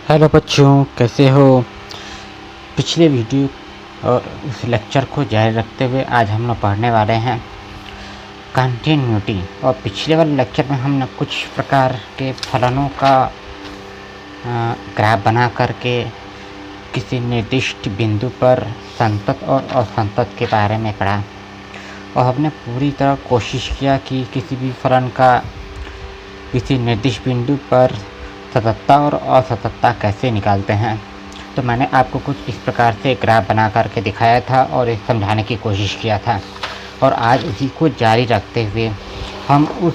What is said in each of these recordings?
Hello बच्चों, कैसे हो। पिछले वीडियो और उस लेक्चर को जारी रखते हुए आज हम लोग पढ़ने वाले हैं कंटिन्यूटी। और पिछले वाले लेक्चर में हमने कुछ प्रकार के फलनों का ग्राफ बना करके किसी निर्दिष्ट बिंदु पर संतत और असंतत के बारे में पढ़ा। और हमने पूरी तरह कोशिश किया कि किसी भी फलन का किसी निर्दिष्ट बिंदु पर सततता और असततता कैसे निकालते हैं। तो मैंने आपको कुछ इस प्रकार से ग्राफ बना करके दिखाया था और इसे समझाने की कोशिश किया था। और आज इसी को जारी रखते हुए हम उस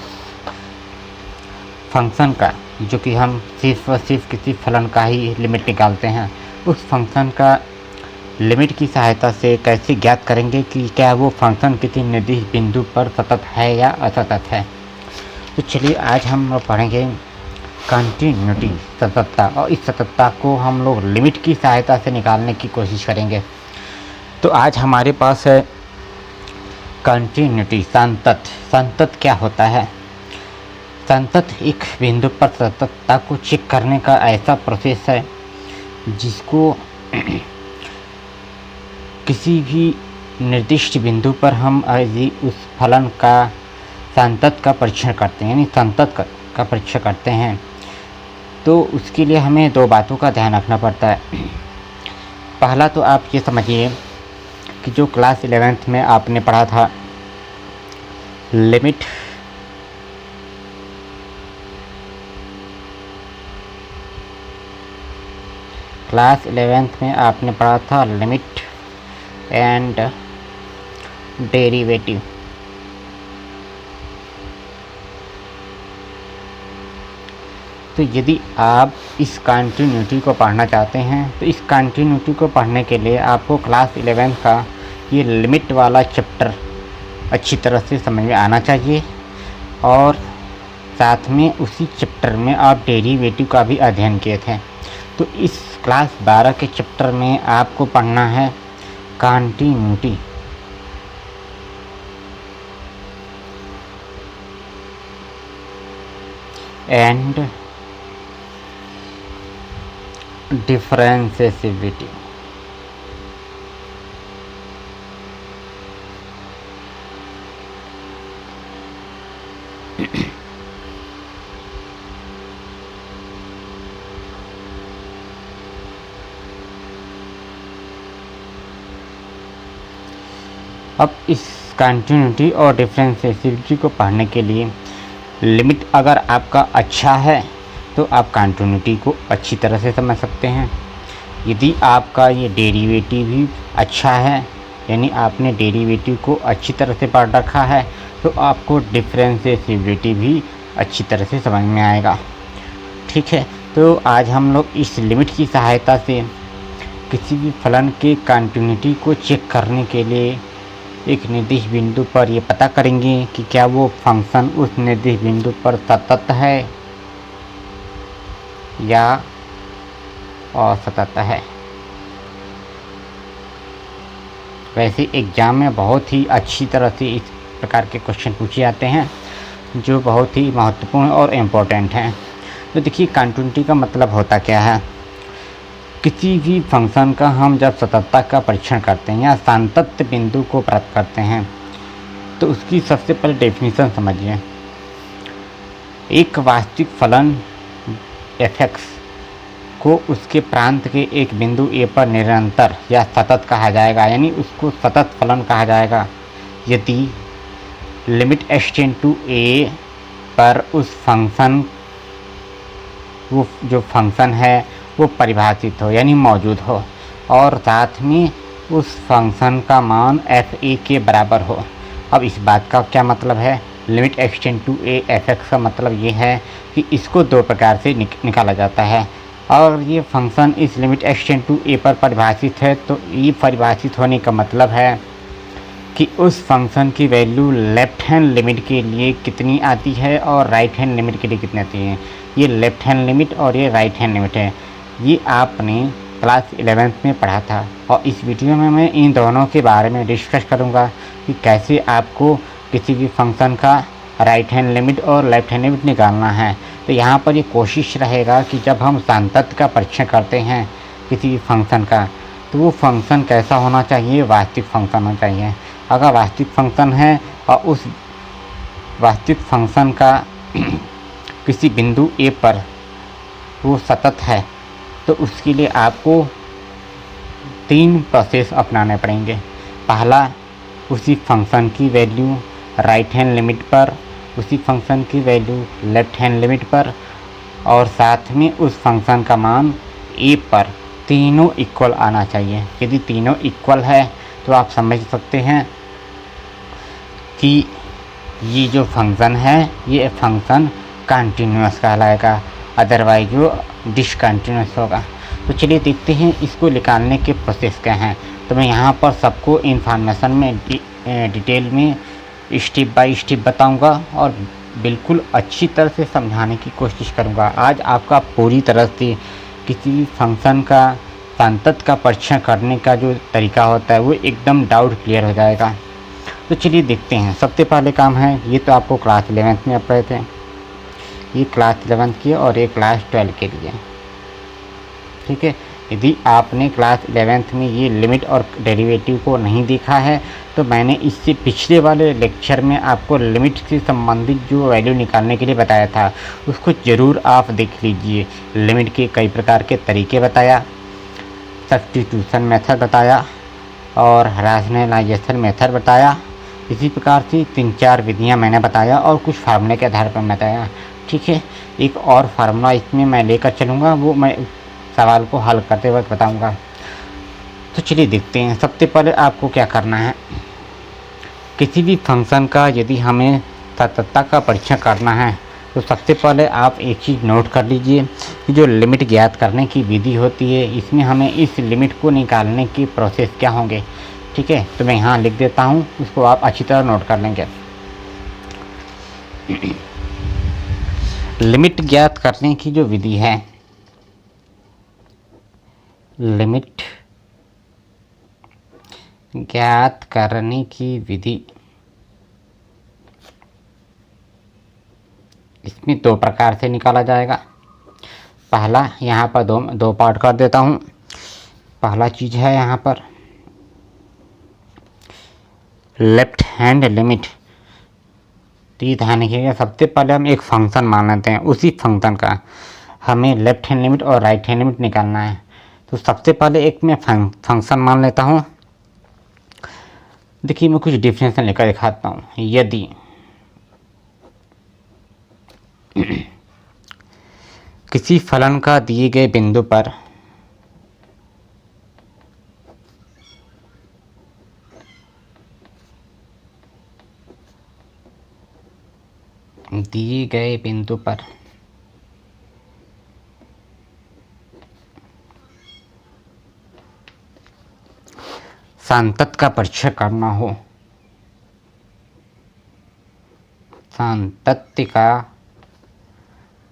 फंक्शन का, जो कि हम सिर्फ और सिर्फ किसी फलन का ही लिमिट निकालते हैं, उस फंक्शन का लिमिट की सहायता से कैसे ज्ञात करेंगे कि क्या वो फंक्शन किसी निर्दिष्ट बिंदु पर सतत है या असतत है। तो चलिए आज हम लोग पढ़ेंगे कंटिन्यूटी, सततता, और इस सततता को हम लोग लिमिट की सहायता से निकालने की कोशिश करेंगे। तो आज हमारे पास है कंटिन्यूटी, संतत। संतत क्या होता है? संतत एक बिंदु पर सततता को चेक करने का ऐसा प्रोसेस है जिसको किसी भी निर्दिष्ट बिंदु पर हम उस फलन का संतत का परीक्षण करते हैं, यानी संतत का परीक्षण करते हैं। तो उसके लिए हमें दो बातों का ध्यान रखना पड़ता है। पहला तो आप ये समझिए कि जो क्लास 11th में आपने पढ़ा था लिमिट क्लास 11th में आपने पढ़ा था लिमिट एंड डेरिवेटिव। तो यदि आप इस कंटिन्यूटी को पढ़ना चाहते हैं तो इस कंटिन्यूटी को पढ़ने के लिए आपको क्लास 11 का ये लिमिट वाला चैप्टर अच्छी तरह से समझ में आना चाहिए। और साथ में उसी चैप्टर में आप डेरिवेटिव का भी अध्ययन किए थे। तो इस क्लास 12 के चैप्टर में आपको पढ़ना है कंटिन्यूटी। And differentiability. अब इस कंटिन्यूटी और डिफरेंशिएबिलिटी को पढ़ने के लिए लिमिट अगर आपका अच्छा है तो आप कंटिन्यूटी को अच्छी तरह से समझ सकते हैं। यदि आपका ये डेरिवेटिव भी अच्छा है, यानी आपने डेरिवेटिव को अच्छी तरह से पढ़ रखा है, तो आपको डिफरेंशिएबिलिटी भी अच्छी तरह से समझ में आएगा। ठीक है, तो आज हम लोग इस लिमिट की सहायता से किसी भी फलन के कंटिन्यूटी को चेक करने के लिए एक निर्दिष्ट बिंदु पर ये पता करेंगे कि क्या वो फंक्शन उस निर्दिष्ट बिंदु पर सतत है या असतत है। वैसे एग्ज़ाम में बहुत ही अच्छी तरह से इस प्रकार के क्वेश्चन पूछे जाते हैं जो बहुत ही महत्वपूर्ण और इम्पोर्टेंट हैं। तो देखिए, कंटिन्यूटी का मतलब होता क्या है। किसी भी फंक्शन का हम जब सततता का परीक्षण करते हैं या संतत बिंदु को प्राप्त करते हैं तो उसकी सबसे पहले डेफिनेशन समझिए। एक वास्तविक फलन f(x) को उसके प्रांत के एक बिंदु a पर निरंतर या सतत कहा जाएगा, यानी उसको सतत फलन कहा जाएगा यदि लिमिट x → a पर उस फंक्शन वो जो फंक्शन है वो परिभाषित हो, यानी मौजूद हो, और साथ में उस फंक्शन का मान f(a) के बराबर हो। अब इस बात का क्या मतलब है? लिमिट x → a f(x) का मतलब ये है कि इसको दो प्रकार से निकाला जाता है। और ये फंक्शन इस लिमिट x → a पर परिभाषित है, तो ये परिभाषित होने का मतलब है कि उस फंक्शन की वैल्यू लेफ्ट हैंड लिमिट के लिए कितनी आती है और राइट हैंड लिमिट के लिए कितनी आती है। ये लेफ्ट हैंड लिमिट और ये राइट हैंड लिमिट है। ये आपने क्लास 11th में पढ़ा था। और इस वीडियो में मैं इन दोनों के बारे में डिस्कस करूँगा कि कैसे आपको किसी भी फंक्शन का राइट हैंड लिमिट और लेफ्ट हैंड लिमिट निकालना है। तो यहाँ पर ये कोशिश रहेगा कि जब हम सान्तत्य का परीक्षण करते हैं किसी फंक्शन का, तो वो फंक्शन कैसा होना चाहिए, वास्तविक फंक्शन होना चाहिए। अगर वास्तविक फंक्शन है और उस वास्तविक फंक्शन का किसी बिंदु ए पर वो सतत है, तो उसके लिए आपको 3 प्रोसेस अपनाने पड़ेंगे। पहला, उसी फंक्शन की वैल्यू राइट हैंड लिमिट पर, उसी फंक्शन की वैल्यू लेफ्ट हैंड लिमिट पर, और साथ में उस फंक्शन का मान ए पर तीनों इक्वल आना चाहिए। यदि तीनों इक्वल है तो आप समझ सकते हैं कि ये जो फंक्शन है ये फंक्शन कंटिन्यूअस कहलाएगा, अदरवाइज वो डिसकंटिन्यूअस होगा। तो चलिए देखते हैं इसको निकालने के प्रोसेस क्या हैं। तो मैं यहाँ पर सबको इन्फॉर्मेशन में डिटेल में स्टेप बाय स्टेप बताऊँगा और बिल्कुल अच्छी तरह से समझाने की कोशिश करूँगा। आज आपका पूरी तरह से किसी फंक्शन का सान्तत्य का परीक्षण करने का जो तरीका होता है वो एकदम डाउट क्लियर हो जाएगा। तो चलिए देखते हैं। सबसे पहले काम है, ये तो आपको क्लास 11th में पढ़े थे, ये क्लास 11th की और ये क्लास 12 के लिए, ठीक है। यदि आपने क्लास 11th में ये लिमिट और डेरिवेटिव को नहीं देखा है तो मैंने इससे पिछले वाले लेक्चर में आपको लिमिट से संबंधित जो वैल्यू निकालने के लिए बताया था उसको ज़रूर आप देख लीजिए। लिमिट के कई प्रकार के तरीके बताया, सब्स्टिट्यूशन मेथड बताया और रैशनलाइजेशन मेथड बताया। इसी प्रकार से 3-4 विधियाँ मैंने बताया और कुछ फार्मूले के आधार पर बताया, ठीक है। एक और फार्मूला इसमें मैं लेकर चलूँगा, वो मैं सवाल को हल करते वक्त बताऊँगा। तो चलिए देखते हैं। सबसे पहले आपको क्या करना है, किसी भी फंक्शन का यदि हमें सततता का परीक्षण करना है तो सबसे पहले आप एक चीज़ नोट कर लीजिए कि जो लिमिट ज्ञात करने की विधि होती है इसमें हमें इस लिमिट को निकालने की प्रोसेस क्या होंगे, ठीक है। तो मैं यहाँ लिख देता हूँ, उसको आप अच्छी तरह नोट कर लेंगे। लिमिट ज्ञात करने की जो विधि है, लिमिट ज्ञात करने की विधि, इसमें 2 प्रकार से निकाला जाएगा। पहला, यहाँ पर दो पार्ट कर देता हूँ। पहला चीज़ है यहाँ पर लेफ्ट हैंड लिमिट। तो ये ध्यान रखिएगा, सबसे पहले हम एक फंक्शन मान लेते हैं, उसी फंक्शन का हमें लेफ्ट हैंड लिमिट और राइट हैंड लिमिट निकालना है। तो सबसे पहले एक मैं फंक्शन मान लेता हूँ। देखिए मैं कुछ डिफिनेशन लेकर दिखाता हूँ। यदि किसी फलन का दिए गए बिंदु पर सान्तत्य का परीक्षण करना हो, सान्तत्य का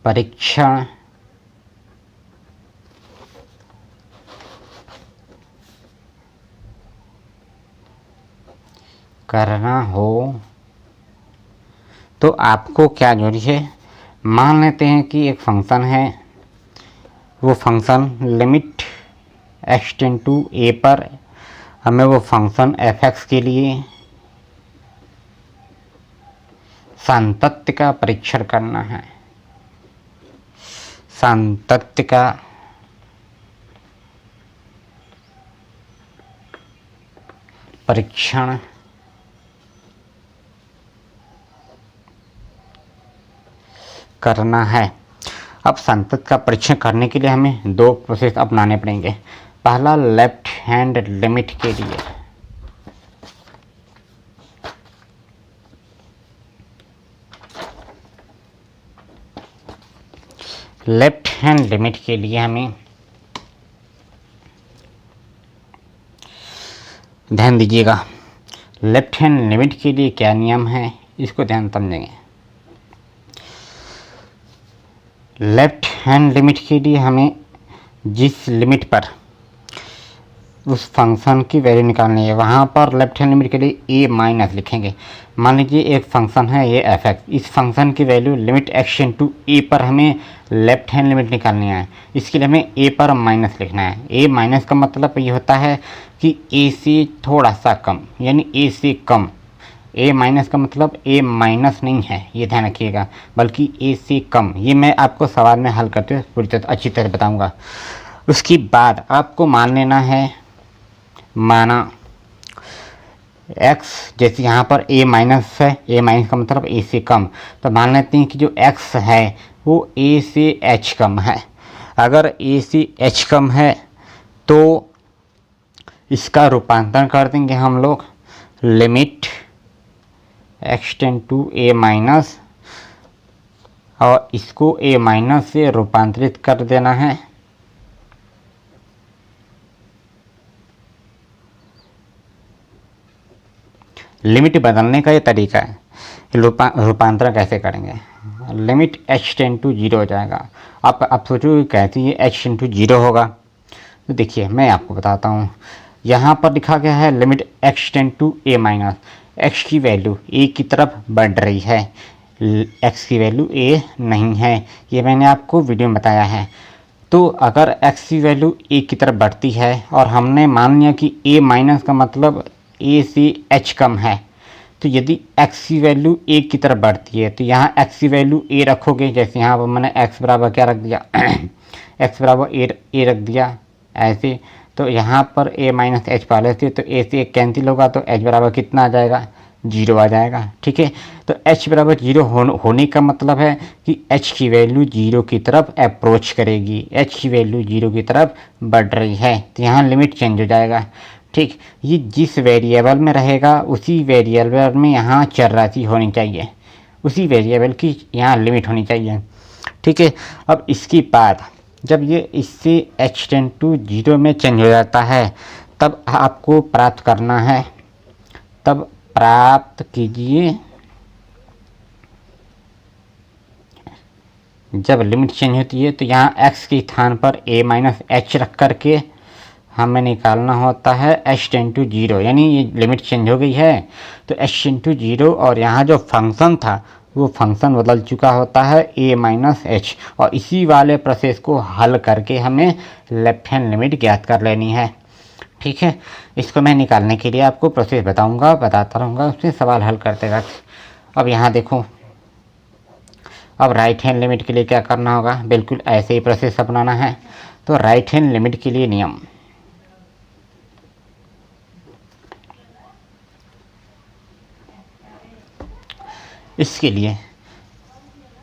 परीक्षण करना हो तो आपको क्या जरूरी है, मान लेते हैं कि एक फंक्शन है, वो function limit x tend to a पर हमें वो फंक्शन f(x) के लिए सान्तत्य का परीक्षण करना है। सान्तत्य का परीक्षण करना है। अब सान्तत्य का परीक्षण करने के लिए हमें 2 प्रोसेस अपनाने पड़ेंगे। पहला, लेफ्ट हैंड लिमिट के लिए हमें ध्यान दीजिएगा, लेफ्ट हैंड लिमिट के लिए क्या नियम है इसको ध्यान समझेंगे। लेफ्ट हैंड लिमिट के लिए हमें जिस लिमिट पर उस फंक्शन की वैल्यू निकालनी है। वहाँ पर लेफ्ट हैंड लिमिट के लिए ए माइनस लिखेंगे। मान लीजिए एक फंक्शन है ये एफ एक्स, इस फंक्शन की वैल्यू लिमिट एक्स टू ए पर हमें लेफ्ट हैंड लिमिट निकालनी है। इसके लिए हमें ए पर माइनस लिखना है। ए माइनस का मतलब ये होता है कि ए से थोड़ा सा कम, यानी ए से कम। ए माइनस का मतलब ए माइनस नहीं है, ये ध्यान रखिएगा, बल्कि ए से कम। ये मैं आपको सवाल में हल करते हुए पूरी तरह अच्छी तरह बताऊंगा। उसके बाद आपको मान लेना है, माना x, जैसे यहाँ पर a माइनस है, a माइनस का मतलब a से कम, तो मान लेते हैं कि जो x है वो a से h कम है। अगर a से h कम है तो इसका रूपांतरण कर देंगे हम लोग limit x tend to a minus, और इसको a माइनस से रूपांतरित कर देना है लिमिट बदलने का ये तरीका है। रूपांतरण कैसे करेंगे, लिमिट h टेंड टू 0 हो जाएगा। आप सोचो कैसे ये h टेंड टू 0 होगा, तो देखिए मैं आपको बताता हूँ। यहाँ पर लिखा गया है limit x tend to a minus, x की वैल्यू a की तरफ बढ़ रही है, x की वैल्यू a नहीं है, ये मैंने आपको वीडियो में बताया है। तो अगर x की वैल्यू a की तरफ बढ़ती है और हमने मान लिया कि a माइनस का मतलब a से h कम है, तो यदि x की वैल्यू a की तरफ बढ़ती है तो यहाँ x की वैल्यू a रखोगे। जैसे यहाँ पर मैंने x बराबर क्या रख दिया x बराबर a रख दिया ऐसे, तो यहाँ पर a माइनस एच पहले से, तो a से कैंसिल होगा तो h बराबर कितना आ जाएगा, 0 आ जाएगा। ठीक है, तो h बराबर 0 होने का मतलब है कि h की वैल्यू 0 की तरफ अप्रोच करेगी, h की वैल्यू 0 की तरफ बढ़ रही है, तो यहाँ लिमिट चेंज हो जाएगा। ठीक, ये जिस वेरिएबल में रहेगा उसी वेरिएबल में यहाँ चर राशि होनी चाहिए, उसी वेरिएबल की यहाँ लिमिट होनी चाहिए। ठीक है, अब इसके बाद जब ये इससे h टेंड टू 0 में चेंज हो जाता है तब आपको प्राप्त करना है, तब प्राप्त कीजिए, जब लिमिट चेंज होती है तो यहाँ x के स्थान पर a माइनस एच रख करके हमें निकालना होता है h टेंड टू 0, यानी ये लिमिट चेंज हो गई है तो h टेंड टू 0, और यहाँ जो फंक्शन था वो फंक्शन बदल चुका होता है a माइनस एच, और इसी वाले प्रोसेस को हल करके हमें लेफ्ट हैंड लिमिट ज्ञात कर लेनी है। ठीक है, इसको मैं निकालने के लिए आपको प्रोसेस बताता रहूँगा, उससे सवाल हल करते रहते। अब यहाँ देखो, अब राइट हैंड लिमिट के लिए क्या करना होगा, बिल्कुल ऐसे ही प्रोसेस अपनाना है। तो राइट हैंड लिमिट के लिए नियम, इसके लिए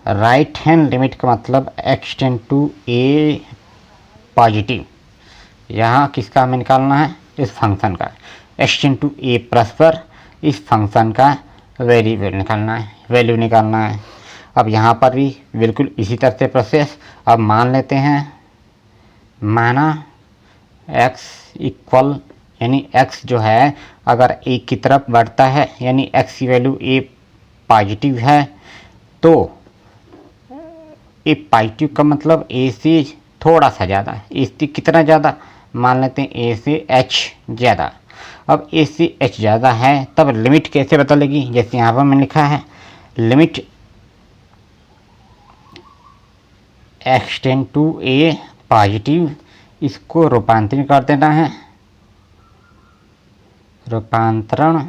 राइट हैंड लिमिट का मतलब x tend to a positive, यहाँ किसका हमें निकालना है, इस फंक्शन का, x tend to a plus पर इस फंक्शन का वैल्यू निकालना है। अब यहाँ पर भी बिल्कुल इसी तरह से प्रोसेस। अब मान लेते हैं, माना x इक्वल, यानी x जो है अगर a की तरफ बढ़ता है, यानी x की वैल्यू a पॉजिटिव है, तो ए पॉजिटिव का मतलब ए से थोड़ा सा ज़्यादा, ए से कितना ज़्यादा, मान लेते हैं ए से एच ज़्यादा। अब ए से एच ज़्यादा है तब लिमिट कैसे बदलेगी, जैसे यहाँ पर मैंने लिखा है limit x tend to a positive, इसको रूपांतरण कर देना है, रूपांतरण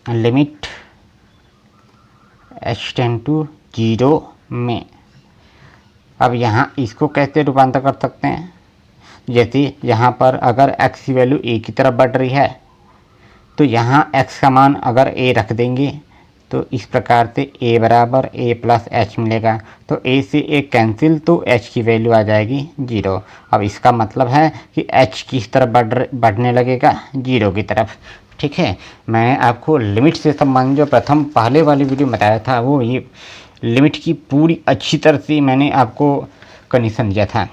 लिमिट h टेंड टू 0 में। अब यहाँ इसको कैसे रूपांतर कर सकते हैं, जैसे यहाँ पर अगर x की वैल्यू a की तरफ बढ़ रही है तो यहाँ x का मान अगर a रख देंगे तो इस प्रकार से a बराबर a प्लस एच मिलेगा, तो a से a कैंसिल, तो h की वैल्यू आ जाएगी 0। अब इसका मतलब है कि h किस तरफ बढ़ने लगेगा, 0 की तरफ। ठीक है, मैंने आपको लिमिट से संबंधित जो प्रथम पहले वाली वीडियो में बताया था वो ये लिमिट की पूरी अच्छी तरह से मैंने आपको कंडीशन दिया था,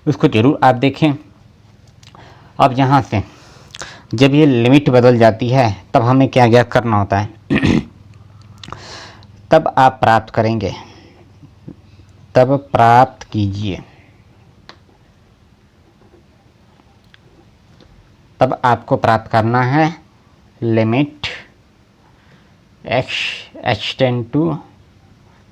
उसको ज़रूर आप देखें। अब यहाँ से जब ये लिमिट बदल जाती है तब हमें क्या ज्ञात करना होता है तब आप प्राप्त करेंगे, तब प्राप्त कीजिए तब आपको प्राप्त करना है लिमिट h टेंड टू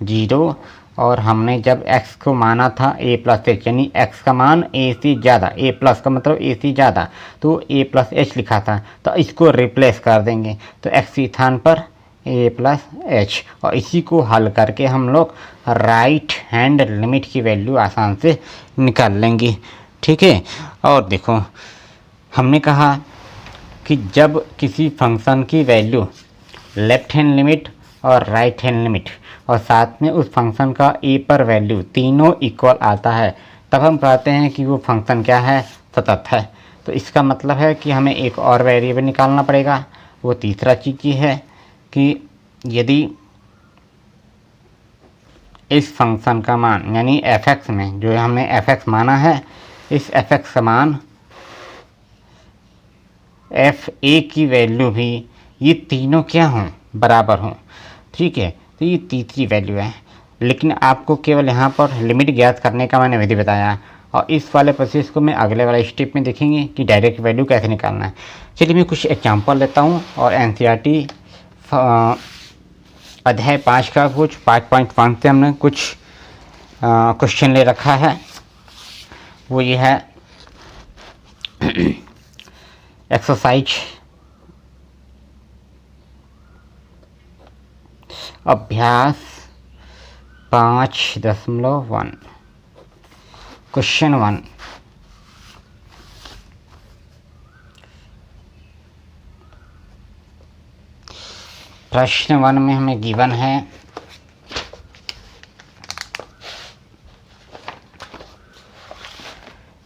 0, और हमने जब x को माना था a प्लस एच, यानी x का मान a से ज़्यादा, a प्लस का मतलब a से ज़्यादा, तो a प्लस एच लिखा था, तो इसको रिप्लेस कर देंगे, तो x के स्थान पर a प्लस एच, और इसी को हल करके हम लोग राइट हैंड लिमिट की वैल्यू आसान से निकाल लेंगे। ठीक है, और देखो हमने कहा कि जब किसी फंक्शन की वैल्यू लेफ्ट हैंड लिमिट और राइट हैंड लिमिट और साथ में उस फंक्शन का ए पर वैल्यू तीनों इक्वल आता है, तब हम कहते हैं कि वो फंक्शन क्या है, सतत है। तो इसका मतलब है कि हमें एक और वेरिएबल निकालना पड़ेगा। वो तीसरा चीज़ ये है कि यदि इस फंक्शन का मान यानी f(x) में जो हमने f(x) माना है, इस f(x) का मान fa की वैल्यू भी ये तीनों क्या हों, बराबर हों। ठीक है, तो ये तीसरी वैल्यू है, लेकिन आपको केवल यहाँ पर लिमिट ज्ञात करने का मैंने विधि बताया, और इस वाले प्रोसेस को मैं अगले वाले स्टेप में देखेंगे कि डायरेक्ट वैल्यू कैसे निकालना है। चलिए मैं कुछ एग्जांपल लेता हूँ, और एनसीईआरटी अध्याय 5 का कुछ 5.1 से हमने कुछ क्वेश्चन ले रखा है। वो ये है एक्सरसाइज अभ्यास 5.1 क्वेश्चन 1। प्रश्न 1 में हमें गिवन है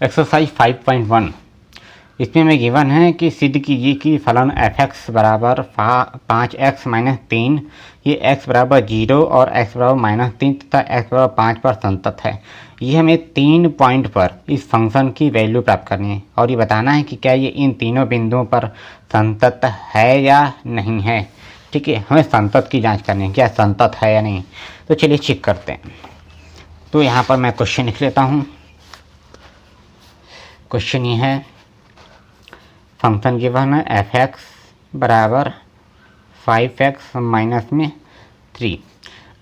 एक्सरसाइज 5.1। इसमें हमें गिवन है कि सिद्ध कीजिए कि फलन f(x) बराबर 5x माइनस 3, ये x बराबर 0 और x बराबर माइनस 3 तथा x बराबर 5 पर संतत है। ये हमें 3 पॉइंट पर इस फंक्शन की वैल्यू प्राप्त करनी है, और ये बताना है कि क्या ये इन तीनों बिंदुओं पर संतत है या नहीं है। ठीक है, हमें संतत की जांच करनी है, क्या संतत है या नहीं। तो चलिए चेक करते हैं। तो यहाँ पर मैं क्वेश्चन लिख लेता हूँ। क्वेश्चन ये है, फंक्शन गिवन है f(x) बराबर 5x माइनस में 3,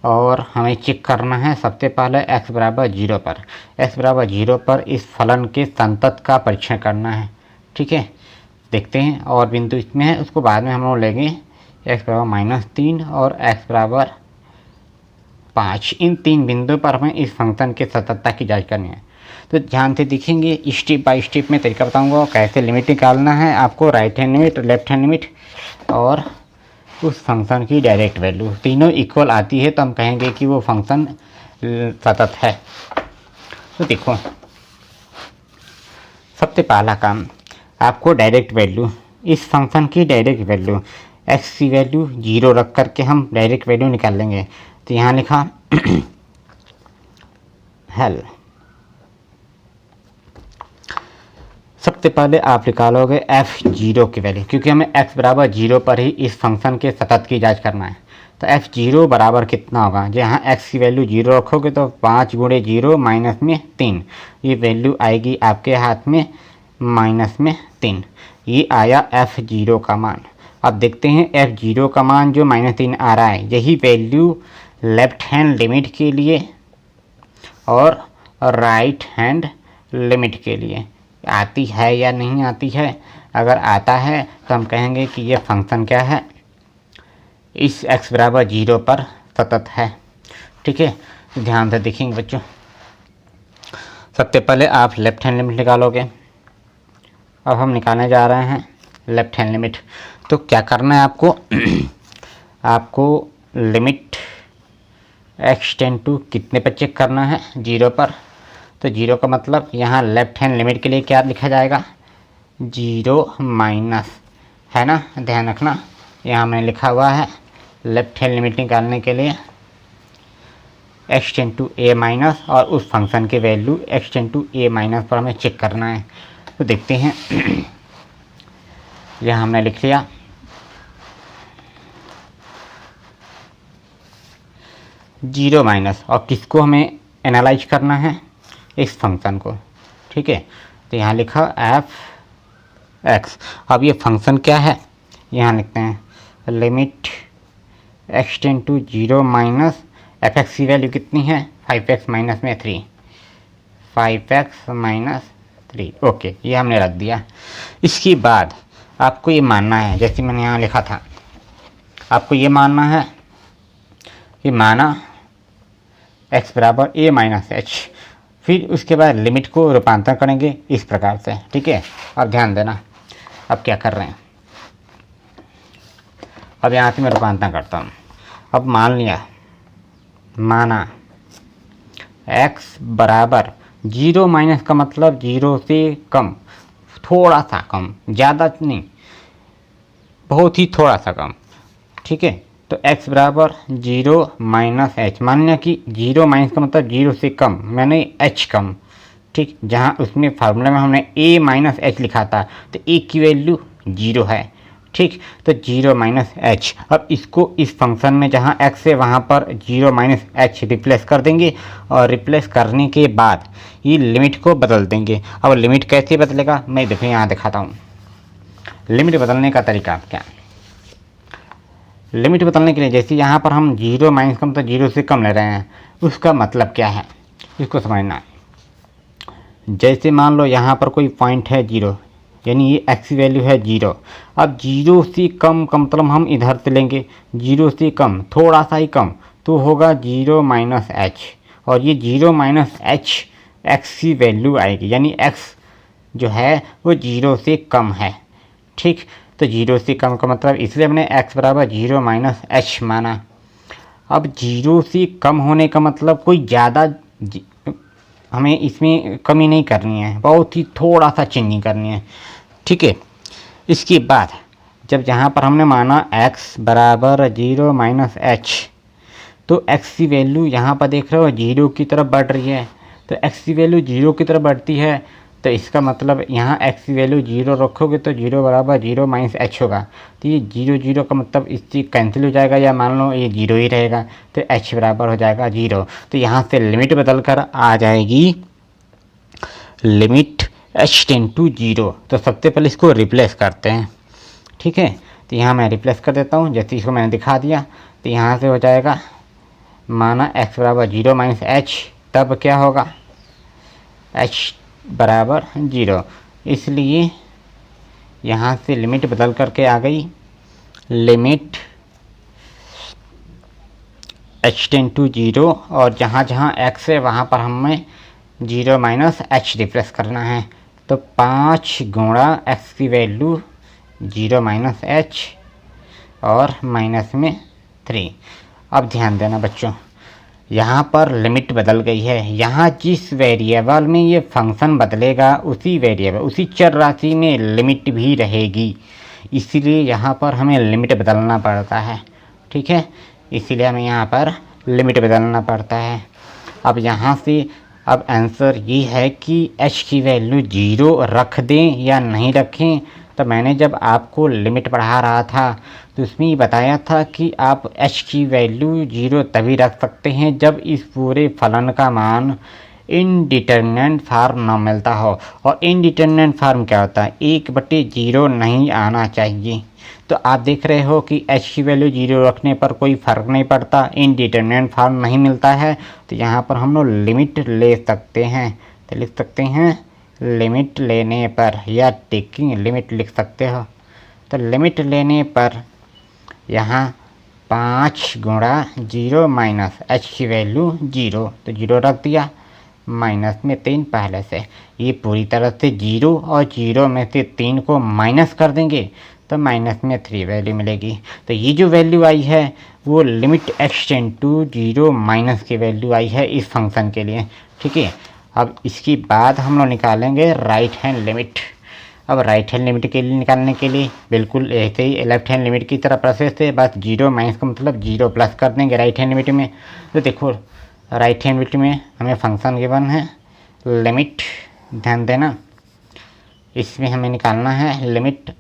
और हमें चेक करना है सबसे पहले x बराबर 0 पर। x बराबर 0 पर इस फलन के संतत का परीक्षण करना है। ठीक है, देखते हैं, और बिंदु इसमें है उसको बाद में हम लोग लेंगे। x बराबर माइनस 3 और x बराबर 5, इन तीन बिंदुओं पर हमें इस फंक्शन के सततता की जाँच करनी है। तो ध्यान से देखेंगे, स्टेप बाय स्टेप में तरीका बताऊंगा कैसे लिमिट निकालना है आपको, right hand limit, left hand limit और उस फंक्शन की डायरेक्ट वैल्यू तीनों इक्वल आती है तो हम कहेंगे कि वो फंक्शन सतत है। तो देखो, सबसे पहला काम आपको डायरेक्ट वैल्यू, इस फंक्शन की डायरेक्ट वैल्यू x की वैल्यू 0 रख करके हम डायरेक्ट वैल्यू निकाल लेंगे। तो यहाँ लिखा हेल, सबसे पहले आप निकालोगे f(0) की वैल्यू, क्योंकि हमें x बराबर 0 पर ही इस फंक्शन के सतत की जांच करना है। तो f(0) बराबर कितना होगा, जहाँ x की वैल्यू 0 रखोगे तो 5 गुणे 0 माइनस में 3, ये वैल्यू आएगी आपके हाथ में माइनस में 3। ये आया f(0) का मान। अब देखते हैं f(0) का मान जो -3 आ रहा है, यही वैल्यू लेफ्ट हैंड लिमिट के लिए और राइट हैंड लिमिट के लिए आती है या नहीं आती है। अगर आता है तो हम कहेंगे कि ये फंक्शन क्या है, इस x बराबर 0 पर सतत है। ठीक है, ध्यान से देखेंगे बच्चों। सबसे पहले आप लेफ्ट हैंड लिमिट निकालोगे। अब हम निकालने जा रहे हैं लेफ्ट हैंड लिमिट। तो क्या करना है आपको आपको लिमिट x टेंड टू कितने पर चेक करना है, 0 पर। तो 0 का मतलब यहाँ लेफ्ट हैंड लिमिट के लिए क्या लिखा जाएगा, 0 माइनस, है ना, ध्यान रखना। यहाँ मैंने लिखा हुआ है लेफ्ट हैंड लिमिट निकालने के लिए x tend to a minus, और उस फंक्शन की value x tend to a minus पर हमें चेक करना है। तो देखते हैं, यह हमने लिख लिया। जीरो माइनस, और किसको हमें एनालाइज करना है, इस फंक्शन को। ठीक है, तो यहाँ लिखा एक्स। अब ये फंक्शन क्या है, यहाँ लिखते हैं limit x tend to 0 minus f x की वैल्यू कितनी है 5x माइनस में 3, 5x माइनस 3। ओके, ये हमने रख दिया। इसके बाद आपको ये मानना है, जैसे मैंने यहाँ लिखा था, आपको ये मानना है कि माना x बराबर a माइनस एच, फिर उसके बाद लिमिट को रूपांतर करेंगे इस प्रकार से। ठीक है, अब ध्यान देना अब क्या कर रहे हैं। अब यहाँ से मैं रूपांतर करता हूँ। अब मान लिया, माना x बराबर 0 माइनस का मतलब 0 से कम, थोड़ा सा कम, ज़्यादा नहीं, बहुत ही थोड़ा सा कम। ठीक है, तो x बराबर 0 माइनस एच, मान लिया कि 0 माइनस का मतलब 0 से कम, मैंने h कम। ठीक, जहाँ उसमें फार्मूला में हमने a माइनस एच लिखा था, तो a की वैल्यू 0 है। ठीक, तो 0 माइनस एच। अब इसको इस फंक्शन में जहाँ x है वहाँ पर 0 माइनस एच रिप्लेस कर देंगे, और रिप्लेस करने के बाद ये लिमिट को बदल देंगे। अब लिमिट कैसे बदलेगा मैं देखो यहाँ दिखाता हूँ। लिमिट बदलने का तरीका क्या, लिमिट बदलने के लिए जैसे यहाँ पर हम 0 माइनस का मतलब 0 से कम ले रहे हैं, उसका मतलब क्या है इसको समझना। जैसे मान लो यहाँ पर कोई पॉइंट है 0, यानी ये x की वैल्यू है 0। अब 0 से कम का मतलब हम इधर से लेंगे, 0 से कम थोड़ा सा ही कम, तो होगा 0 माइनस एच, और ये 0 माइनस एच x की वैल्यू आएगी, यानी x जो है वो 0 से कम है। ठीक, तो 0 से कम का मतलब इसलिए हमने x बराबर 0 माइनस एच माना। अब 0 से कम होने का मतलब कोई ज़्यादा हमें इसमें कमी नहीं करनी है, बहुत ही थोड़ा सा चेंजिंग करनी है। ठीक है, इसके बाद जब यहाँ पर हमने माना x बराबर 0 माइनस एच, तो x की वैल्यू यहाँ पर देख रहे हो 0 की तरफ बढ़ रही है, तो x की वैल्यू 0 की तरफ बढ़ती है, तो इसका मतलब यहाँ x की वैल्यू 0 रखोगे तो 0 बराबर 0 माइनस एच होगा। तो ये 0 0 का मतलब इससे कैंसिल हो जाएगा, या मान लो ये 0 ही रहेगा, तो h बराबर हो जाएगा 0। तो यहाँ से लिमिट बदल कर आ जाएगी लिमिट h टेंड टू 0। तो सबसे पहले इसको रिप्लेस करते हैं। ठीक है, तो यहाँ मैं रिप्लेस कर देता हूँ, जैसे इसको मैंने दिखा दिया। तो यहाँ से हो जाएगा माना x बराबर 0 माइनस एच, तब क्या होगा h बराबर 0। इसलिए यहाँ से लिमिट बदल करके आ गई लिमिट h टेंड टू 0, और जहाँ जहाँ x है वहाँ पर हमें 0 माइनस एच रिप्लेस करना है। तो 5 गुणा x की वैल्यू 0 माइनस एच और माइनस में 3। अब ध्यान देना बच्चों, यहाँ पर लिमिट बदल गई है। यहाँ जिस वेरिएबल में ये फंक्शन बदलेगा उसी वेरिएबल, उसी चर राशि में लिमिट भी रहेगी, इसीलिए यहाँ पर हमें लिमिट बदलना पड़ता है। ठीक है, इसीलिए हमें यहाँ पर लिमिट बदलना पड़ता है। अब यहाँ से अब आंसर ये है कि h की वैल्यू 0 रख दें या नहीं रखें। तो मैंने जब आपको लिमिट पढ़ा रहा था तो उसमें ये बताया था कि आप h की वैल्यू 0 तभी रख सकते हैं जब इस पूरे फलन का मान इनडिटरमिनेंट फार्म ना मिलता हो। और इनडिटरमिनेंट फार्म क्या होता है, 1/0 नहीं आना चाहिए। तो आप देख रहे हो कि h की वैल्यू 0 रखने पर कोई फ़र्क नहीं पड़ता, इनडिटरमिनेंट फार्म नहीं मिलता है। तो यहाँ पर हम लोग लिमिट ले सकते हैं, तो लिख सकते हैं लिमिट लेने पर, या टेकिंग लिमिट लिख सकते हो। तो लिमिट लेने पर यहाँ 5 गुणा 0 माइनस h की वैल्यू 0, तो 0 रख दिया, माइनस में 3 पहले से, ये पूरी तरह से 0 और 0 में से 3 को माइनस कर देंगे तो माइनस में 3 वैल्यू मिलेगी। तो ये जो वैल्यू आई है वो limit x tend to 0 minus की वैल्यू आई है इस फंक्शन के लिए। ठीक है, अब इसके बाद हम लोग निकालेंगे राइट हैंड लिमिट। अब राइट हैंड लिमिट के लिए निकालने के लिए बिल्कुल ऐसे ही लेफ्ट हैंड लिमिट की तरह प्रोसेस है, बस 0 माइनस का मतलब 0 प्लस कर देंगे राइट हैंड लिमिट में। तो देखो राइट हैंड लिमिट में हमें फंक्शन गिवन है लिमिट, ध्यान देना, इसमें हमें निकालना है लिमिट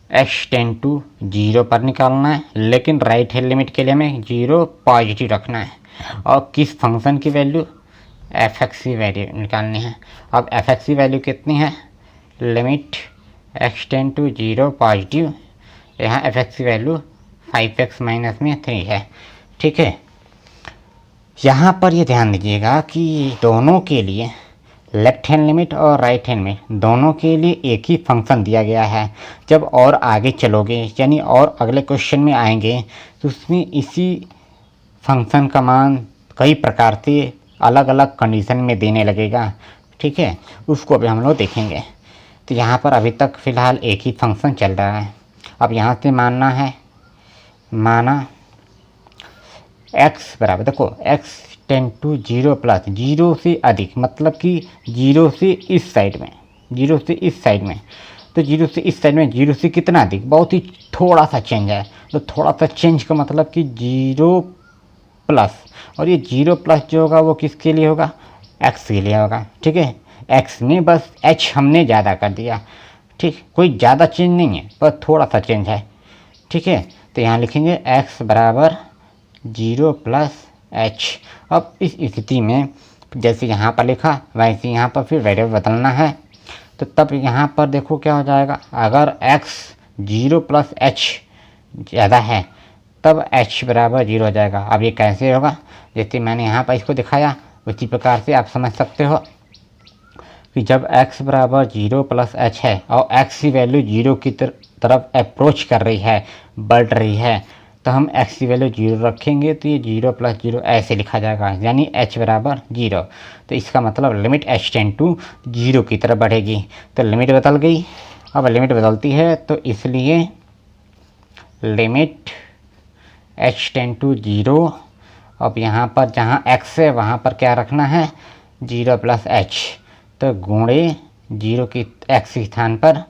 x टेंड टू 0 पर निकालना है, लेकिन राइट हैंड लिमिट के लिए हमें 0 पॉजिटिव रखना है। और किस फंक्शन की वैल्यू, एफ एक्स की वैल्यू निकालनी है। अब एफ एक्स की वैल्यू कितनी है, limit x tend to 0 positive, यहाँ एफ एक्स की वैल्यू 5x माइनस में 3 है। ठीक है, यहाँ पर ये ध्यान दीजिएगा कि दोनों के लिए लेफ्ट हैंड लिमिट और राइट हैंड लिमिट दोनों के लिए एक ही फंक्शन दिया गया है। जब और आगे चलोगे यानी और अगले क्वेश्चन में आएंगे तो उसमें इसी फंक्शन का मान कई प्रकार से अलग अलग कंडीशन में देने लगेगा। ठीक है, उसको अभी हम लोग देखेंगे। तो यहाँ पर अभी तक फ़िलहाल एक ही फंक्शन चल रहा है। अब यहाँ से मानना है, माना x बराबर, देखो x टेंड टू 0 प्लस 0 से अधिक, मतलब कि 0 से इस साइड में, 0 से इस साइड में, तो 0 से इस साइड में 0 से कितना अधिक, बहुत ही थोड़ा सा चेंज है। तो थोड़ा सा चेंज का मतलब कि 0 प्लस, और ये 0 प्लस जो होगा वो किसके लिए होगा, x के लिए होगा। ठीक है, x में बस h हमने ज़्यादा कर दिया। ठीक, कोई ज़्यादा चेंज नहीं है, बस थोड़ा सा चेंज है। ठीक है, तो यहाँ लिखेंगे x बराबर 0 प्लस h। अब इस स्थिति में जैसे यहाँ पर लिखा वैसे यहाँ पर फिर वेरिएबल बदलना है। तो तब यहाँ पर देखो क्या हो जाएगा, अगर x 0 प्लस h ज़्यादा है तब h बराबर 0 हो जाएगा। अब ये कैसे होगा, जैसे मैंने यहाँ पर इसको दिखाया उसी प्रकार से आप समझ सकते हो कि जब x बराबर 0 प्लस h है और x की वैल्यू 0 की तरफ अप्रोच कर रही है, बढ़ रही है, तो हम x की वैल्यू 0 रखेंगे तो ये 0 प्लस 0 ऐसे लिखा जाएगा, यानी h बराबर 0। तो इसका मतलब लिमिट h टेंड टू 0 की तरफ बढ़ेगी। तो लिमिट बदल गई। अब लिमिट बदलती है तो इसलिए लिमिट h टेंड टू 0, अब यहाँ पर जहाँ x है वहाँ पर क्या रखना है, 0 प्लस h, तो गुणे 0 की x के स्थान पर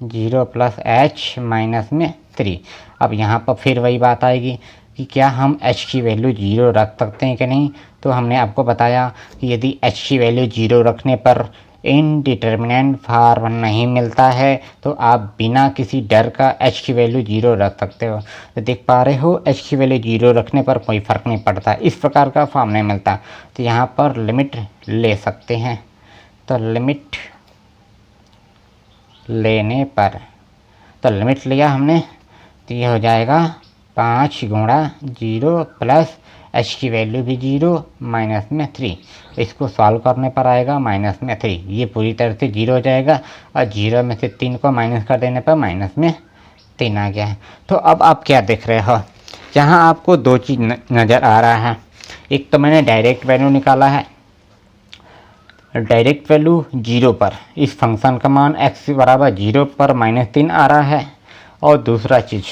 0 प्लस h माइनस में 3। अब यहाँ पर फिर वही बात आएगी कि क्या हम h की वैल्यू 0 रख सकते हैं कि नहीं। तो हमने आपको बताया कि यदि h की वैल्यू 0 रखने पर इनडिटर्मिनेंट फॉर्म नहीं मिलता है तो आप बिना किसी डर का h की वैल्यू 0 रख सकते हो। तो देख पा रहे हो h की वैल्यू 0 रखने पर कोई फ़र्क नहीं पड़ता, इस प्रकार का फॉर्म नहीं मिलता। तो यहाँ पर लिमिट ले सकते हैं। तो लिमिट लेने पर, तो लिमिट लिया हमने तो ये हो जाएगा 5 गुणा 0 प्लस h की वैल्यू भी 0 माइनस में 3। इसको सॉल्व करने पर आएगा माइनस में 3, ये पूरी तरह से 0 हो जाएगा और 0 में से 3 को माइनस कर देने पर माइनस में 3 आ गया है। तो अब आप क्या देख रहे हो, यहाँ आपको दो चीज़ नज़र आ रहा है। एक तो मैंने डायरेक्ट वैल्यू निकाला है, डायरेक्ट वैल्यू 0 पर इस फंक्शन का मान x बराबर 0 पर -3 आ रहा है, और दूसरा चीज़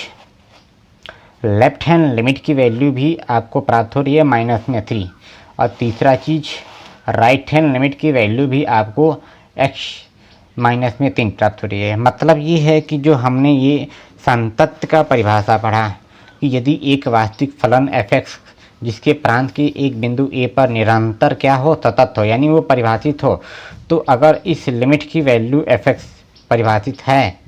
लेफ्ट हैंड लिमिट की वैल्यू भी आपको प्राप्त हो रही है माइनस में 3, और तीसरा चीज़ राइट हैंड लिमिट की वैल्यू भी आपको x माइनस में 3 प्राप्त हो रही है। मतलब ये है कि जो हमने ये संतत्व का परिभाषा पढ़ा कि यदि एक वास्तविक फलन f(x) जिसके प्रांत के एक बिंदु a पर निरंतर क्या हो, सतत हो, यानी वो परिभाषित हो, तो अगर इस लिमिट की वैल्यू f(x) परिभाषित है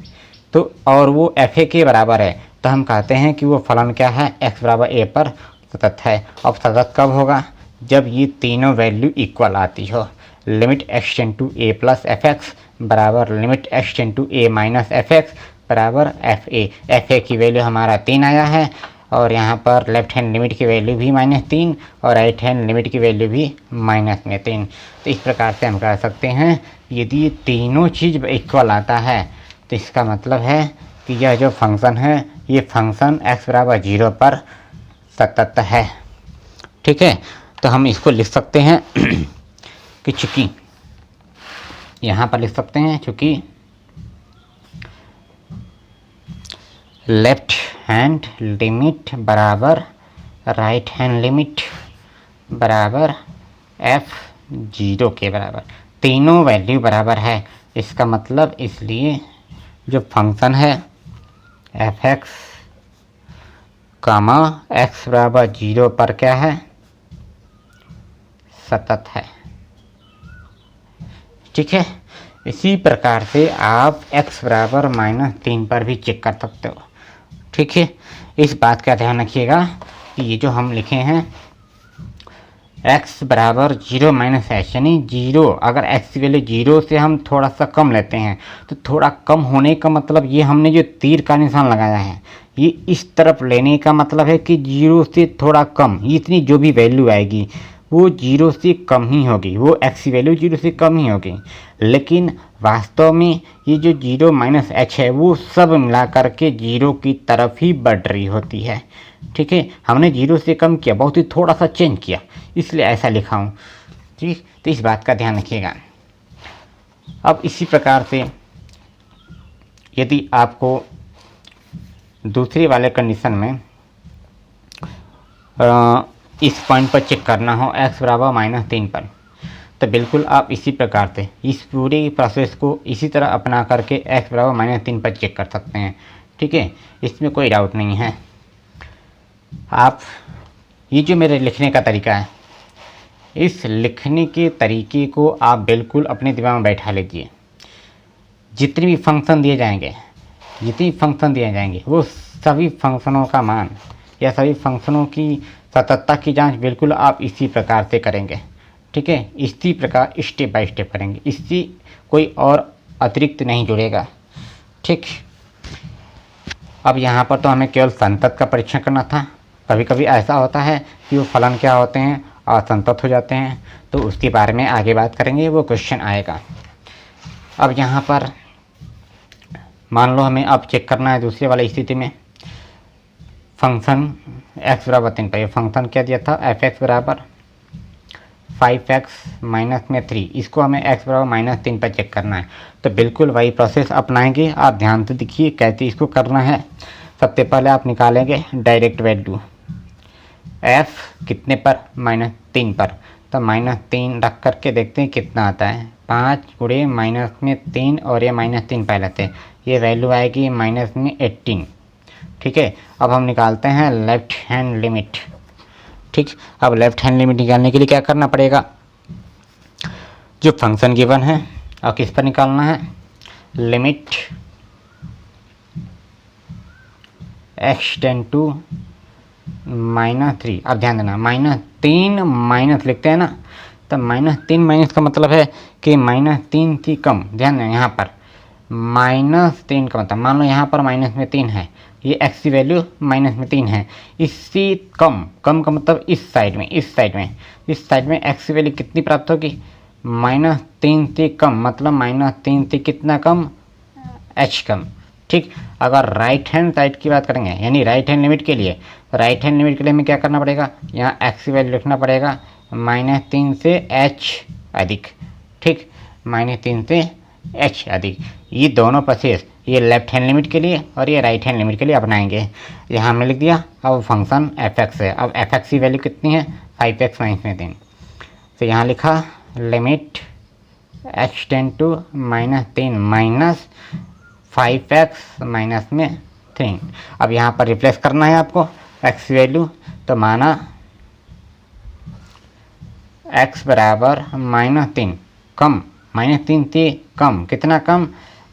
तो और वो fa के बराबर है तो हम कहते हैं कि वो फलन क्या है, x बराबर a पर सतत है। अब सतत कब होगा, जब ये तीनों वैल्यू इक्वल आती हो। Limit x tend to a plus f(x) बराबर limit x tend to a minus f(x) बराबर fa की वैल्यू हमारा 3 आया है, और यहाँ पर लेफ्ट हैंड लिमिट की वैल्यू भी -3 और राइट हैंड लिमिट की वैल्यू भी -3। तो इस प्रकार से हम कह सकते हैं यदि ये तीनों चीज़ इक्वल आता है तो इसका मतलब है कि यह जो फंक्शन है ये फंक्शन x बराबर 0 पर सतत है। ठीक है, तो हम इसको लिख सकते हैं कि चूँकि यहाँ पर लिख सकते हैं चूँकि लेफ्ट हैंड लिमिट बराबर राइट हैंड लिमिट बराबर f(0) के बराबर, तीनों वैल्यू बराबर है। इसका मतलब इसलिए जो फंक्शन है f(x) कामा x बराबर 0 पर क्या है, सतत है। ठीक है, इसी प्रकार से आप x बराबर -3 पर भी चेक कर सकते हो। ठीक है, इस बात का ध्यान रखिएगा कि ये जो हम लिखे हैं x बराबर 0 माइनस एच, यानी 0 अगर x की वैल्यू 0 से हम थोड़ा सा कम लेते हैं तो थोड़ा कम होने का मतलब ये हमने जो तीर का निशान लगाया है ये इस तरफ लेने का मतलब है कि 0 से थोड़ा कम, इतनी जो भी वैल्यू आएगी वो 0 से कम ही होगी, वो x की वैल्यू 0 से कम ही होगी। लेकिन वास्तव में ये जो 0 माइनस एच है वो सब मिला करके 0 की तरफ ही बढ़ रही होती है। ठीक है, हमने 0 से कम किया, बहुत ही थोड़ा सा चेंज किया, इसलिए ऐसा लिखा हूँ। ठीक, तो इस बात का ध्यान रखिएगा। अब इसी प्रकार से यदि आपको दूसरे वाले कंडीशन में इस पॉइंट पर चेक करना हो x बराबर -3 पर, तो बिल्कुल आप इसी प्रकार से इस पूरी प्रोसेस को इसी तरह अपना करके x बराबर -3 पर चेक कर सकते हैं। ठीक है, इसमें कोई डाउट नहीं है। आप ये जो मेरे लिखने का तरीका है, इस लिखने के तरीके को आप बिल्कुल अपने दिमाग में बैठा लीजिए। जितने भी फंक्शन दिए जाएंगे वो सभी फंक्शनों का मान या सभी फंक्शनों की सततता की जांच बिल्कुल आप इसी प्रकार से करेंगे। ठीक है, इसी प्रकार स्टेप बाय स्टेप करेंगे, इससे कोई और अतिरिक्त नहीं जुड़ेगा। ठीक, अब यहाँ पर तो हमें केवल संतत का परीक्षण करना था। कभी कभी ऐसा होता है कि वो फलन क्या होते हैं और संतत हो जाते हैं, तो उसके बारे में आगे बात करेंगे, वो क्वेश्चन आएगा। अब यहाँ पर मान लो हमें अब चेक करना है दूसरे वाली स्थिति में फंक्शन x बराबर 3 पर। फंक्शन क्या दिया था, f(x) बराबर 5x माइनस में 3, इसको हमें x बराबर -3 पर चेक करना है। तो बिल्कुल वही प्रोसेस अपनाएंगे। आप ध्यान से देखिए कैसे इसको करना है। सबसे पहले आप निकालेंगे डायरेक्ट वैल्यू f कितने पर, -3 पर, तो -3 रख करके देखते हैं कितना आता है। 5 गुणे -3 और ये -3 पहले थे, ये वैल्यू आएगी -18। ठीक है, अब हम निकालते हैं लेफ्ट हैंड लिमिट। ठीक, अब लेफ्ट हैंड लिमिट निकालने के लिए क्या करना पड़ेगा, जो फंक्शन गिवन है और किस पर निकालना है, लिमिट x टेंड टू -3। अब ध्यान देना, -3 माइनस लिखते हैं ना, तो -3 माइनस का मतलब है कि -3 से कम। ध्यान देना, यहाँ पर -3 का मतलब, मान लो यहाँ पर -3 है, ये x की वैल्यू -3 है, इससे कम का मतलब इस साइड में x की वैल्यू कितनी प्राप्त होगी, -3 से कम, मतलब -3 से कितना कम, h कम। ठीक, अगर राइट हैंड साइड की बात करेंगे यानी राइट हैंड लिमिट के लिए, तो राइट हैंड लिमिट के लिए हमें क्या करना पड़ेगा, यहाँ x की वैल्यू लिखना पड़ेगा -3 से h अधिक। ठीक, -3 से h अधिक, ये दोनों प्रोसेस, ये लेफ्ट हैंड लिमिट के लिए और ये राइट हैंड लिमिट के लिए अपनाएंगे। यहाँ हमने लिख दिया। अब फंक्शन f(x) है, अब f(x) की वैल्यू कितनी है, 5x माइनस में 3, तो यहाँ लिखा limit x tend to -3 minus 5x minus में 3। अब यहाँ पर रिप्लेस करना है आपको x की वैल्यू, तो माना x बराबर -3 कम, -3 से कम, कितना कम,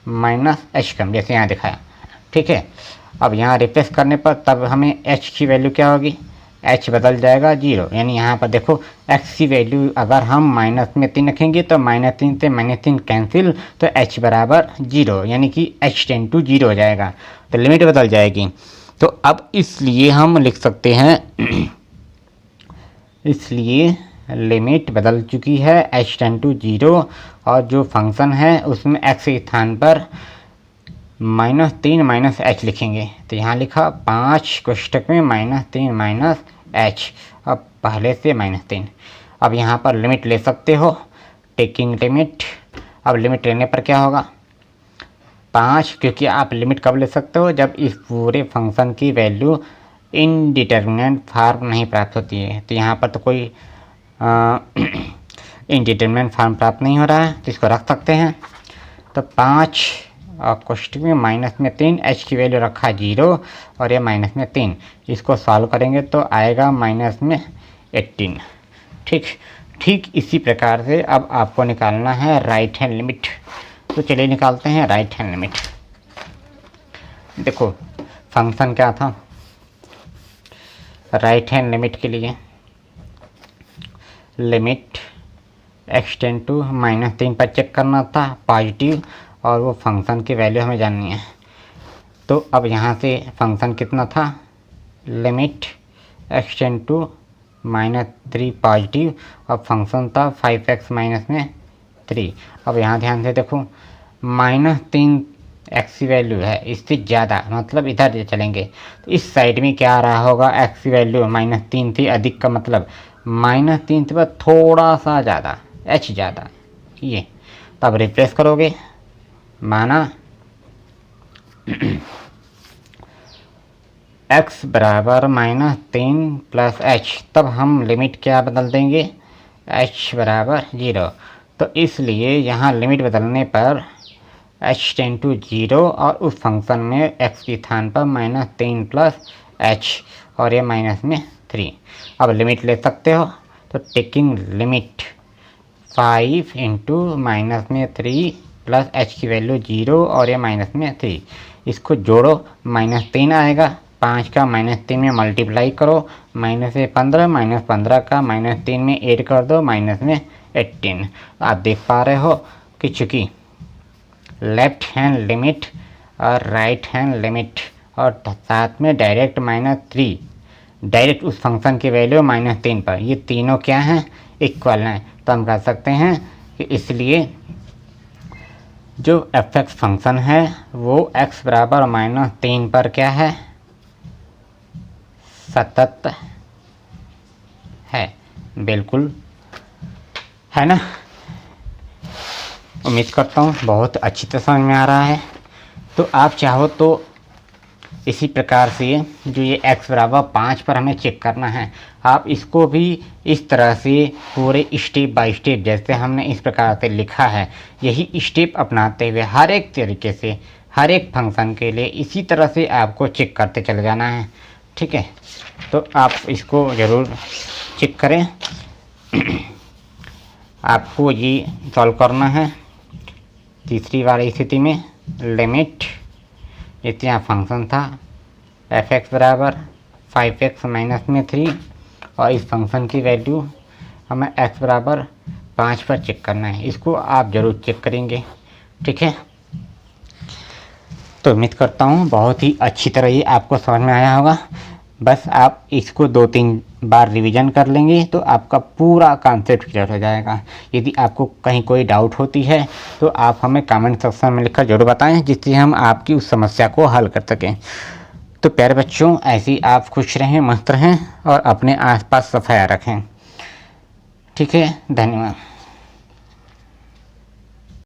-h कम, जैसे यहाँ दिखाया। ठीक है, अब यहाँ रिप्लेस करने पर तब हमें h की वैल्यू क्या होगी, h बदल जाएगा 0, यानी यहाँ पर देखो x की वैल्यू अगर हम -3 रखेंगे तो -3 से -3 कैंसिल, तो h बराबर 0, यानी कि h टेंड टू 0 हो जाएगा, तो लिमिट बदल जाएगी। तो अब इसलिए हम लिख सकते हैं इसलिए लिमिट बदल चुकी है, h टेंड टू 0, और जो फंक्शन है उसमें x के स्थान पर -3 माइनस h लिखेंगे। तो यहाँ लिखा 5 कोष्ठक में -3 माइनस h, अब पहले से -3। अब यहाँ पर लिमिट ले सकते हो, टेकिंग लिमिट। अब लिमिट लेने पर क्या होगा, 5, क्योंकि आप लिमिट कब ले सकते हो, जब इस पूरे फंक्शन की वैल्यू इनडिटर्मिनेंट फॉर्म नहीं प्राप्त होती है। तो यहाँ पर तो कोई इनडिटर्मिनेंट फॉर्म प्राप्त नहीं हो रहा है, तो इसको रख सकते हैं। तो 5 और कोष्ठक में -3, h की वैल्यू रखा 0 और ये -3, इसको सॉल्व करेंगे तो आएगा -18। ठीक इसी प्रकार से अब आपको निकालना है राइट हैंड लिमिट। तो चलिए निकालते हैं राइट हैंड लिमिट। देखो फंक्शन क्या था, राइट हैंड लिमिट के लिए लिमिट एक्सटेंड टू -3 पर चेक करना था पॉजिटिव, और वो फंक्शन की वैल्यू हमें जाननी है। तो अब यहाँ से फंक्शन कितना था, लिमिट एक्सटेंड टू -3 पॉजिटिव, और फंक्शन था 5x -3। अब यहाँ ध्यान से देखो, -3 x की वैल्यू है, इससे ज़्यादा मतलब इधर चलेंगे तो इस साइड में क्या आ रहा होगा, x की वैल्यू -3 से अधिक का मतलब -3 से थोड़ा सा ज़्यादा, h ज़्यादा ये। तब रिप्लेस करोगे, माना x बराबर -3 प्लस h, तब हम लिमिट क्या बदल देंगे, h बराबर 0। तो इसलिए यहाँ लिमिट बदलने पर h टेंड टू 0 और उस फंक्शन में x के स्थान पर -3 प्लस h और ये -3। अब लिमिट ले सकते हो, तो taking limit 5 into -3 plus h की वैल्यू 0 और ये -3, इसको जोड़ो, -3 आएगा, 5 का -3 में मल्टीप्लाई करो, -15, -15 का -3 में ऐड कर दो, -18। आप देख पा रहे हो कि चूँकि लेफ्ट हैंड लिमिट और राइट हैंड लिमिट और साथ में डायरेक्ट -3, डायरेक्ट उस फंक्शन की वैल्यू -3 पर, ये तीनों क्या हैं, इक्वल हैं। तो हम कह सकते हैं कि इसलिए जो f(x) फंक्शन है वो x बराबर -3 पर क्या है, सतत है, बिल्कुल है ना। उम्मीद करता हूँ बहुत अच्छी तरह समझ में आ रहा है। तो आप चाहो तो इसी प्रकार से जो ये x बराबर 5 पर हमें चेक करना है, आप इसको भी इस तरह से पूरे स्टेप बाय स्टेप जैसे हमने इस प्रकार से लिखा है, यही स्टेप अपनाते हुए हर एक तरीके से हर एक फंक्शन के लिए इसी तरह से आपको चेक करते चले जाना है। ठीक है, तो आप इसको ज़रूर चेक करें। आपको ये सॉल्व करना है। तीसरी वाली स्थिति में लिमिट, इतना फंक्शन था f(x) बराबर 5x -3 और इस फंक्शन की वैल्यू हमें x बराबर 5 पर चेक करना है। इसको आप ज़रूर चेक करेंगे। ठीक है, तो उम्मीद करता हूँ बहुत ही अच्छी तरह ये आपको समझ में आया होगा। बस आप इसको 2-3 बार रिवीजन कर लेंगे तो आपका पूरा कॉन्सेप्ट क्लियर हो जाएगा। यदि आपको कहीं कोई डाउट होती है तो आप हमें कमेंट सेक्शन में लिखकर जरूर बताएं, जिससे हम आपकी उस समस्या को हल कर सकें। तो प्यारे बच्चों, ऐसे ही आप खुश रहें, मस्त रहें और अपने आसपास सफाई रखें। ठीक है, धन्यवाद।